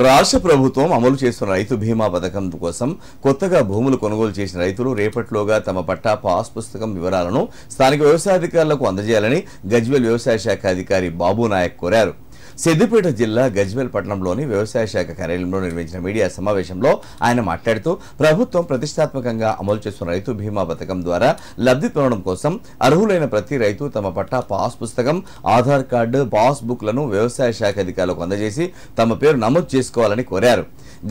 రాష్ట్ర ప్రభుత్వం అమలు చేస్తున్న రైతు బీమా పథకం కోసం కొత్తగా భూములు కొనుగోలు చేసిన రైతులు రేపటిలోగా తమ పట్టా పాస్ పుస్తకం వివరాలను స్థానిక వ్యవసాయాధికారులకు అందజేయాలని గజ్వేల్ వ్యవసాయ శాఖ అధికారి బాబు నాయక్ కోరారు. సిద్దిపేట జిల్లా గజ్వేల్ పట్టణంలోని వ్యవసాయ శాఖ కార్యాలయంలో నిర్వహించిన మీడియా సమావేశంలో ఆయన మాట్లాడుతూ ప్రభుత్వం ప్రతిష్టాత్మకంగా అమలు చేస్తున్న రైతు బీమా పథకం ద్వారా లబ్ధి పొందడం కోసం అర్హులైన ప్రతి రైతు తమ పట్టా పాస్ పుస్తకం, ఆధార్ కార్డు, పాస్ బుక్లను వ్యవసాయ శాఖ అధికారులకు అందజేసి తమ పేరు నమోదు చేసుకోవాలని కోరారు.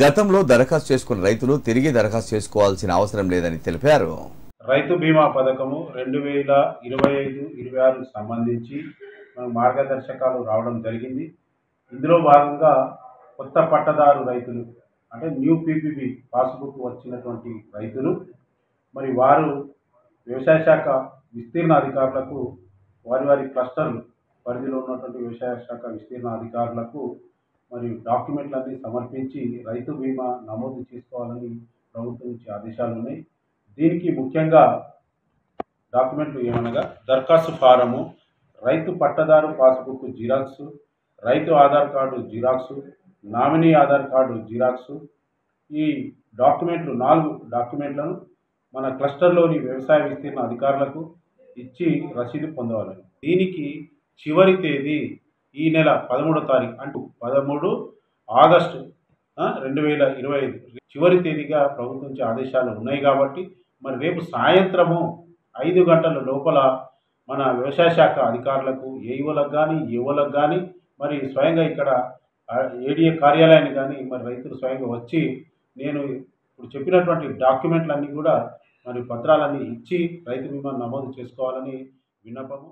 గతంలో దరఖాస్తు చేసుకున్న రైతులు తిరిగి దరఖాస్తు చేసుకోవాల్సిన అవసరం లేదని తెలిపారు. రైతు బీమా పథకము 2025-26 సంబంధించి మార్గదర్శకాలు రావడం జరిగింది. ఇందులో భాగంగా కొత్త పట్టదారు రైతులు అంటే న్యూ పీపీబీ పాస్బుక్ వచ్చినటువంటి రైతులు మరి వారు వ్యవసాయ శాఖ విస్తీర్ణ అధికారులకు వారి క్లస్టర్లు పరిధిలో ఉన్నటువంటి వ్యవసాయ శాఖ విస్తీర్ణ అధికారులకు మరియు డాక్యుమెంట్లన్నీ సమర్పించి రైతు బీమా నమోదు చేసుకోవాలని ప్రభుత్వం నుంచి ఆదేశాలు ఉన్నాయి. దీనికి ముఖ్యంగా డాక్యుమెంట్లు ఏమనగా దరఖాస్తు ఫారము, రైతు పట్టదారు పాస్బుక్ జిరాక్స్, రైతు Aadhaar card xerox, nominee Aadhaar card xerox. ఈ డాక్యుమెంట్లు 4 డాక్యుమెంట్లను మన క్లస్టర్లోని వ్యవసాయ విస్తీర్ణ అధికారులకు ఇచ్చి రసీదు పొందవాలని. దీనికి చివరి తేదీ ఈ నెల 13వ తారీఖు అంటే 13 ఆగస్టు 2025 చివరి తేదీగా ప్రభుత్వం నుంచి ఆదేశాలు ఉన్నాయి. కాబట్టి మరి రేపు సాయంత్రము 5 గంటల లోపల మన వ్యవసాయ శాఖ అధికారులకు ఏఈఓలకు కానీ ఏఓలకు కానీ మరి స్వయంగా ఇక్కడ ఏడీఏ కార్యాలయాన్ని కానీ మరి రైతులు స్వయంగా వచ్చి నేను ఇప్పుడు చెప్పినటువంటి డాక్యుమెంట్లన్నీ కూడా మరి పత్రాలన్నీ ఇచ్చి రైతు బీమా నమోదు చేసుకోవాలని విన్నపము.